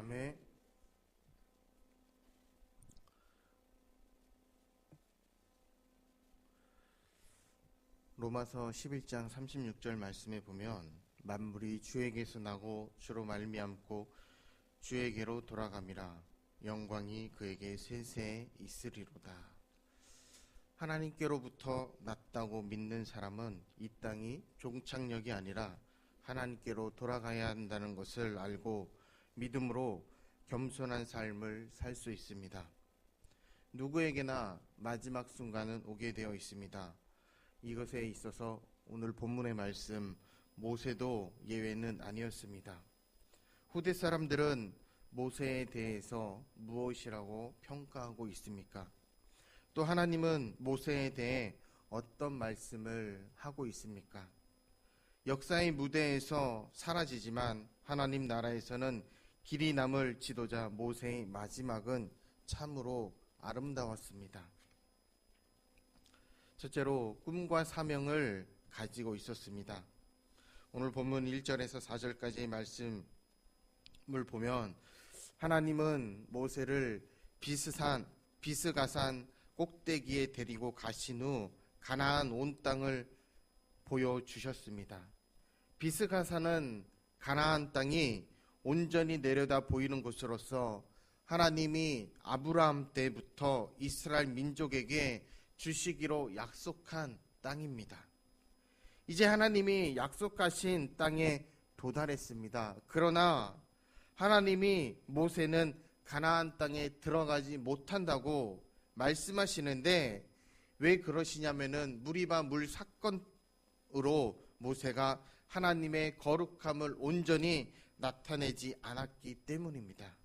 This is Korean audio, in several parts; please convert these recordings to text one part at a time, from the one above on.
아멘. 로마서 11장 36절 말씀에 보면 만물이 주에게서 나고 주로 말미암고 주에게로 돌아감이라 영광이 그에게 세세에 있으리로다. 하나님께로부터 났다고 믿는 사람은 이 땅이 종착역이 아니라 하나님께로 돌아가야 한다는 것을 알고 믿음으로 겸손한 삶을 살 수 있습니다. 누구에게나 마지막 순간은 오게 되어 있습니다. 이것에 있어서 오늘 본문의 말씀 모세도 예외는 아니었습니다. 후대 사람들은 모세에 대해서 무엇이라고 평가하고 있습니까? 또 하나님은 모세에 대해 어떤 말씀을 하고 있습니까? 역사의 무대에서 사라지지만 하나님 나라에서는 길이 남을 지도자 모세의 마지막은 참으로 아름다웠습니다. 첫째로 꿈과 사명을 가지고 있었습니다. 오늘 본문 1절에서 4절까지의 말씀을 보면 하나님은 모세를 비스가산 꼭대기에 데리고 가신 후 가나안 온 땅을 보여주셨습니다. 비스가산은 가나안 땅이 온전히 내려다 보이는 곳으로서 하나님이 아브라함 때부터 이스라엘 민족에게 주시기로 약속한 땅입니다. 이제 하나님이 약속하신 땅에 도달했습니다. 그러나 하나님이 모세는 가나안 땅에 들어가지 못한다고 말씀하시는데 왜 그러시냐면은 무리바 물 사건으로 모세가 하나님의 거룩함을 온전히 나타내지 않았기 때문입니다.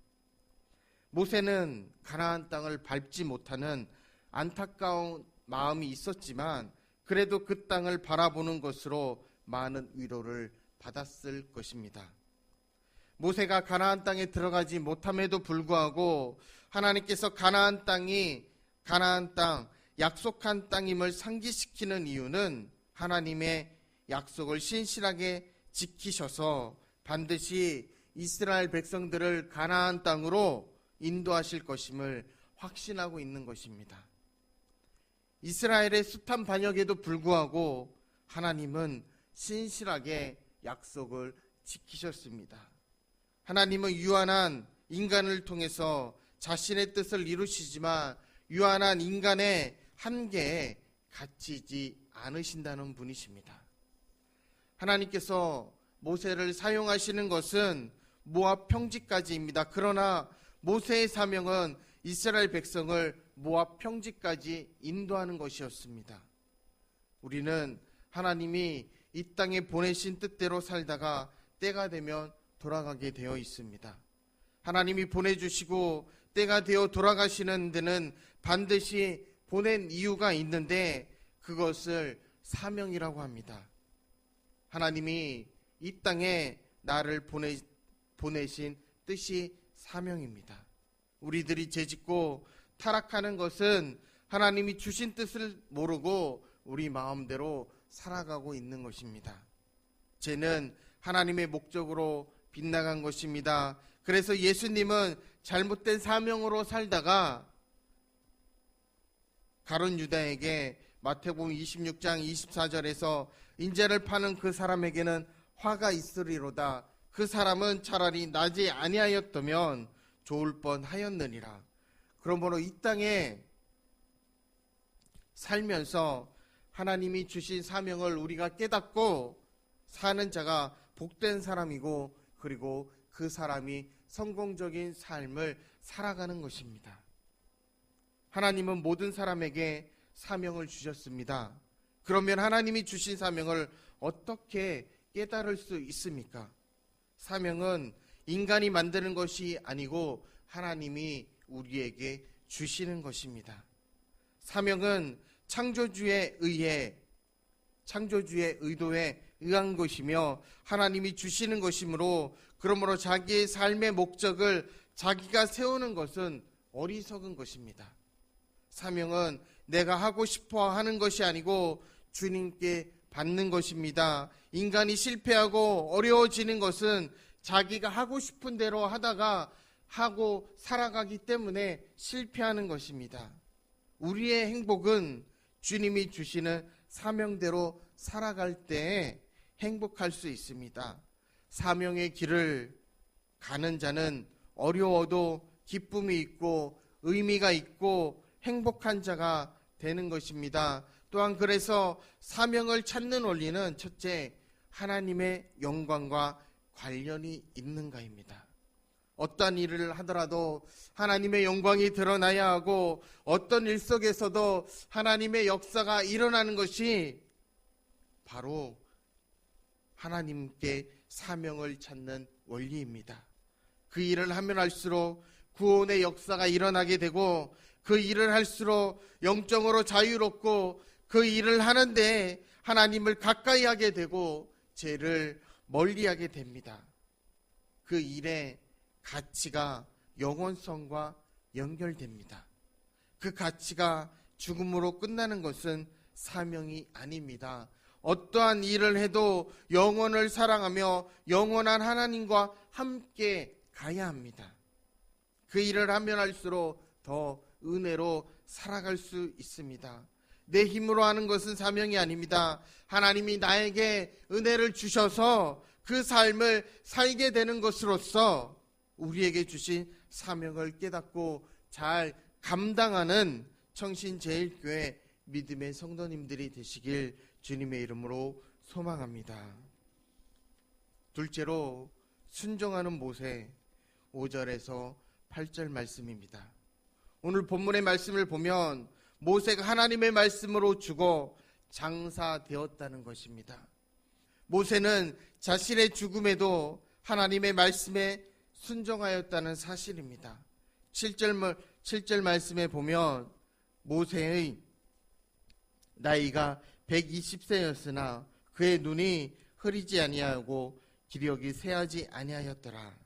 모세는 가나안 땅을 밟지 못하는 안타까운 마음이 있었지만 그래도 그 땅을 바라보는 것으로 많은 위로를 받았을 것입니다. 모세가 가나안 땅에 들어가지 못함에도 불구하고 하나님께서 가나안 땅, 약속한 땅임을 상기시키는 이유는 하나님의 약속을 신실하게 지키셔서 반드시 이스라엘 백성들을 가나안 땅으로 인도하실 것임을 확신하고 있는 것입니다. 이스라엘의 숱한 반역에도 불구하고 하나님은 신실하게 약속을 지키셨습니다. 하나님은 유한한 인간을 통해서 자신의 뜻을 이루시지만 유한한 인간의 한계에 갇히지 않으신다는 분이십니다. 하나님께서 모세를 사용하시는 것은 모압 평지까지입니다. 그러나 모세의 사명은 이스라엘 백성을 모압 평지까지 인도하는 것이었습니다. 우리는 하나님이 이 땅에 보내신 뜻대로 살다가 때가 되면 돌아가게 되어 있습니다. 하나님이 보내주시고 때가 되어 돌아가시는 데는 반드시 보낸 이유가 있는데 그것을 사명이라고 합니다. 하나님이 이 땅에 나를 보내신 뜻이 사명입니다. 우리들이 죄짓고 타락하는 것은 하나님이 주신 뜻을 모르고 우리 마음대로 살아가고 있는 것입니다. 죄는 하나님의 목적으로 빗나간 것입니다. 그래서 예수님은 잘못된 사명으로 살다가 가룟 유다에게 마태복음 26장 24절에서 인자를 파는 그 사람에게는 화가 있으리로다. 그 사람은 차라리 나지 아니하였다면 좋을 뻔하였느니라. 그러므로 이 땅에 살면서 하나님이 주신 사명을 우리가 깨닫고 사는 자가 복된 사람이고 그리고 그 사람이 성공적인 삶을 살아가는 것입니다. 하나님은 모든 사람에게 사명을 주셨습니다. 그러면 하나님이 주신 사명을 어떻게 깨달을 수 있습니까? 사명은 인간이 만드는 것이 아니고 하나님이 우리에게 주시는 것입니다. 사명은 창조주의 의도에 의한 것이며 하나님이 주시는 것이므로 그러므로 자기의 삶의 목적을 자기가 세우는 것은 어리석은 것입니다. 사명은 내가 하고 싶어 하는 것이 아니고 주님께 받는 것입니다. 인간이 실패하고 어려워지는 것은 자기가 하고 싶은 대로 하다가 하고 살아가기 때문에 실패하는 것입니다. 우리의 행복은 주님이 주시는 사명대로 살아갈 때 행복할 수 있습니다. 사명의 길을 가는 자는 어려워도 기쁨이 있고 의미가 있고 행복한 자가 되는 것입니다. 또한 그래서 사명을 찾는 원리는 첫째, 하나님의 영광과 관련이 있는가입니다. 어떠한 일을 하더라도 하나님의 영광이 드러나야 하고 어떤 일 속에서도 하나님의 역사가 일어나는 것이 바로 하나님께 사명을 찾는 원리입니다. 그 일을 하면 할수록 구원의 역사가 일어나게 되고 그 일을 할수록 영적으로 자유롭고 그 일을 하는데 하나님을 가까이 하게 되고 죄를 멀리하게 됩니다. 그 일의 가치가 영원성과 연결됩니다. 그 가치가 죽음으로 끝나는 것은 사명이 아닙니다. 어떠한 일을 해도 영원을 사랑하며 영원한 하나님과 함께 가야 합니다. 그 일을 하면 할수록 더 은혜로 살아갈 수 있습니다. 내 힘으로 하는 것은 사명이 아닙니다. 하나님이 나에게 은혜를 주셔서 그 삶을 살게 되는 것으로서 우리에게 주신 사명을 깨닫고 잘 감당하는 청신제일교회 믿음의 성도님들이 되시길 주님의 이름으로 소망합니다. 둘째로 순종하는 모세 5절에서 8절 말씀입니다. 오늘 본문의 말씀을 보면 모세가 하나님의 말씀으로 죽어 장사되었다는 것입니다. 모세는 자신의 죽음에도 하나님의 말씀에 순종하였다는 사실입니다. 7절 말씀에 보면 모세의 나이가 120세였으나 그의 눈이 흐리지 아니하고 기력이 쇠하지 아니하였더라.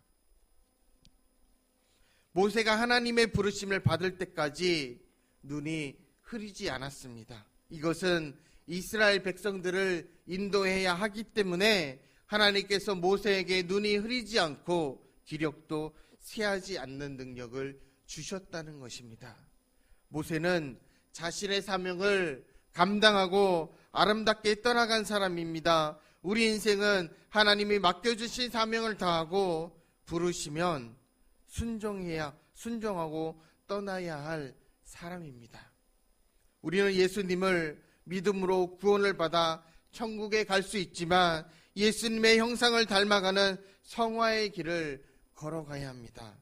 모세가 하나님의 부르심을 받을 때까지 눈이 흐리지 않았습니다. 이것은 이스라엘 백성들을 인도해야 하기 때문에 하나님께서 모세에게 눈이 흐리지 않고 기력도 쇠하지 않는 능력을 주셨다는 것입니다. 모세는 자신의 사명을 감당하고 아름답게 떠나간 사람입니다. 우리 인생은 하나님이 맡겨주신 사명을 다하고 부르시면 순종하고 떠나야 할 사람입니다. 우리는 예수님을 믿음으로 구원을 받아 천국에 갈 수 있지만 예수님의 형상을 닮아가는 성화의 길을 걸어가야 합니다.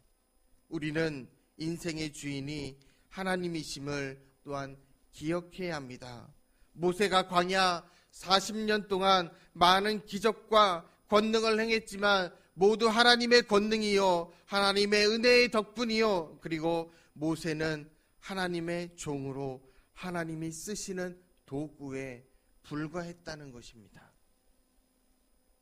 우리는 인생의 주인이 하나님이심을 또한 기억해야 합니다. 모세가 광야 40년 동안 많은 기적과 권능을 행했지만 모두 하나님의 권능이요 하나님의 은혜의 덕분이요 그리고 모세는 하나님의 종으로 하나님이 쓰시는 도구에 불과했다는 것입니다.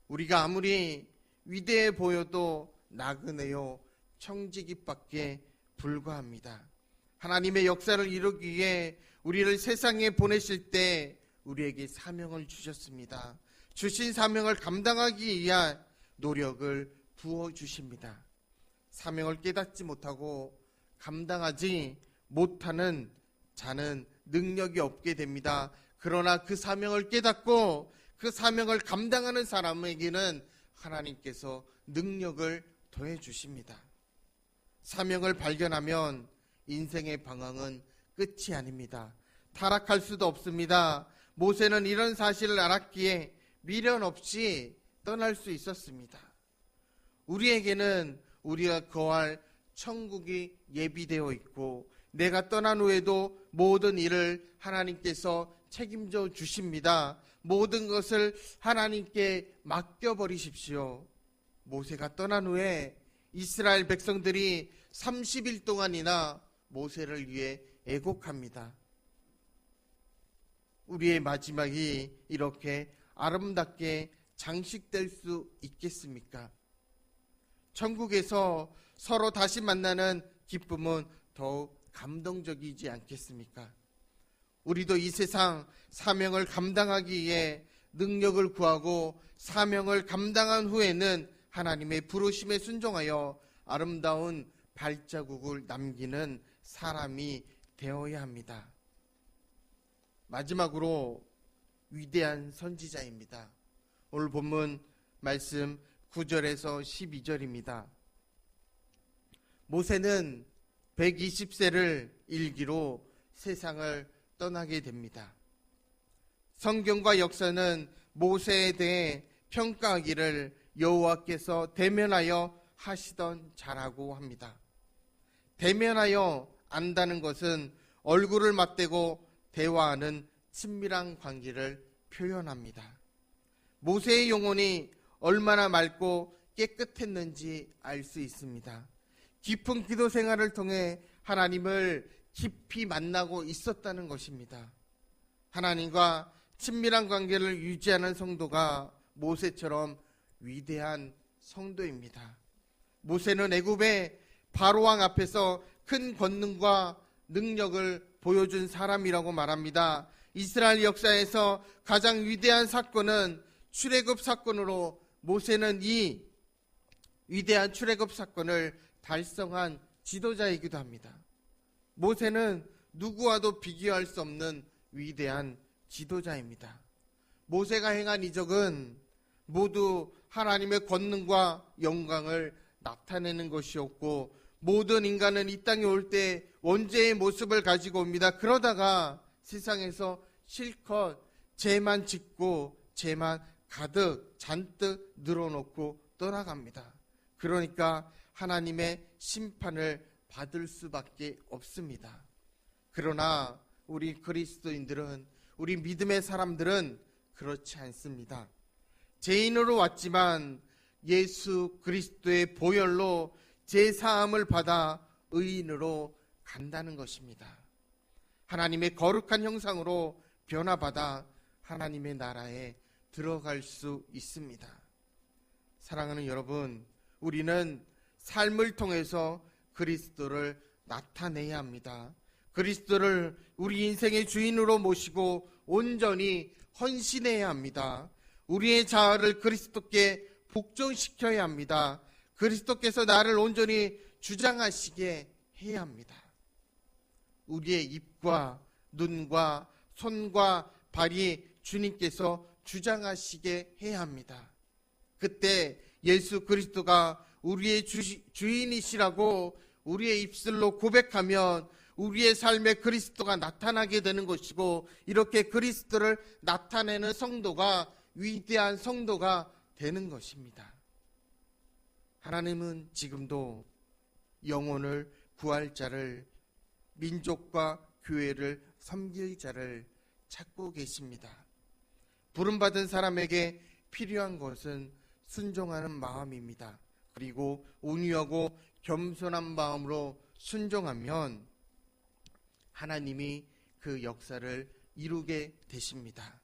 우리가 아무리 위대해 보여도 나그네요 청지기밖에 불과합니다. 하나님의 역사를 이루기 위해 우리를 세상에 보내실 때 우리에게 사명을 주셨습니다. 주신 사명을 감당하기 위한 노력을 부어주십니다. 사명을 깨닫지 못하고 감당하지 못하는 자는 능력이 없게 됩니다. 그러나 그 사명을 깨닫고 그 사명을 감당하는 사람에게는 하나님께서 능력을 더해 주십니다. 사명을 발견하면 인생의 방황은 끝이 아닙니다. 타락할 수도 없습니다. 모세는 이런 사실을 알았기에 미련 없이 떠날 수 있었습니다. 우리에게는 우리가 거할 천국이 예비되어 있고 내가 떠난 후에도 모든 일을 하나님께서 책임져 주십니다. 모든 것을 하나님께 맡겨버리십시오. 모세가 떠난 후에 이스라엘 백성들이 30일 동안이나 모세를 위해 애곡합니다. 우리의 마지막이 이렇게 아름답게 장식될 수 있겠습니까? 천국에서 서로 다시 만나는 기쁨은 더욱 감동적이지 않겠습니까? 우리도 이 세상 사명을 감당하기 위해 능력을 구하고 사명을 감당한 후에는 하나님의 부르심에 순종하여 아름다운 발자국을 남기는 사람이 되어야 합니다. 마지막으로 위대한 선지자입니다. 오늘 본문 말씀 9절에서 12절입니다. 모세는 120세를 일기로 세상을 떠나게 됩니다. 성경과 역사는 모세에 대해 평가하기를 여호와께서 대면하여 하시던 자라고 합니다. 대면하여 안다는 것은 얼굴을 맞대고 대화하는 친밀한 관계를 표현합니다. 모세의 영혼이 얼마나 맑고 깨끗했는지 알 수 있습니다. 깊은 기도 생활을 통해 하나님을 깊이 만나고 있었다는 것입니다. 하나님과 친밀한 관계를 유지하는 성도가 모세처럼 위대한 성도입니다. 모세는 애굽의 바로왕 앞에서 큰 권능과 능력을 보여준 사람이라고 말합니다. 이스라엘 역사에서 가장 위대한 사건은 출애굽 사건으로 모세는 이 위대한 출애굽 사건을 달성한 지도자이기도 합니다. 모세는 누구와도 비교할 수 없는 위대한 지도자입니다. 모세가 행한 이적은 모두 하나님의 권능과 영광을 나타내는 것이었고, 모든 인간은 이 땅에 올 때 원죄의 모습을 가지고 옵니다. 그러다가 세상에서 실컷 죄만 짓고 죄만 가득 잔뜩 늘어놓고 떠나갑니다. 그러니까 하나님의 심판을 받을 수밖에 없습니다. 그러나 우리 그리스도인들은, 우리 믿음의 사람들은 그렇지 않습니다. 죄인으로 왔지만 예수 그리스도의 보혈로 제사함을 받아 의인으로 간다는 것입니다. 하나님의 거룩한 형상으로 변화받아 하나님의 나라에 들어갈 수 있습니다. 사랑하는 여러분, 우리는 삶을 통해서 그리스도를 나타내야 합니다. 그리스도를 우리 인생의 주인으로 모시고 온전히 헌신해야 합니다. 우리의 자아를 그리스도께 복종시켜야 합니다. 그리스도께서 나를 온전히 주장하시게 해야 합니다. 우리의 입과 눈과 손과 발이 주님께서 주장하시게 해야 합니다. 그때 예수 그리스도가 우리의 주인이시라고 우리의 입술로 고백하면 우리의 삶에 그리스도가 나타나게 되는 것이고, 이렇게 그리스도를 나타내는 성도가 위대한 성도가 되는 것입니다. 하나님은 지금도 영혼을 구할 자를, 민족과 교회를 섬길 자를 찾고 계십니다. 부름받은 사람에게 필요한 것은 순종하는 마음입니다. 그리고 온유하고 겸손한 마음으로 순종하면 하나님이 그 역사를 이루게 되십니다.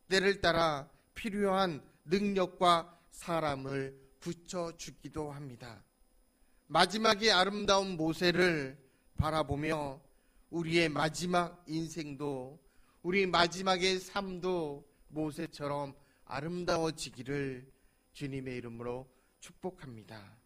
때를 따라 필요한 능력과 사람을 붙여주기도 합니다. 마지막에 아름다운 모세를 바라보며 우리의 마지막 인생도, 우리 마지막의 삶도 모세처럼 아름다워지기를 주님의 이름으로 축복합니다.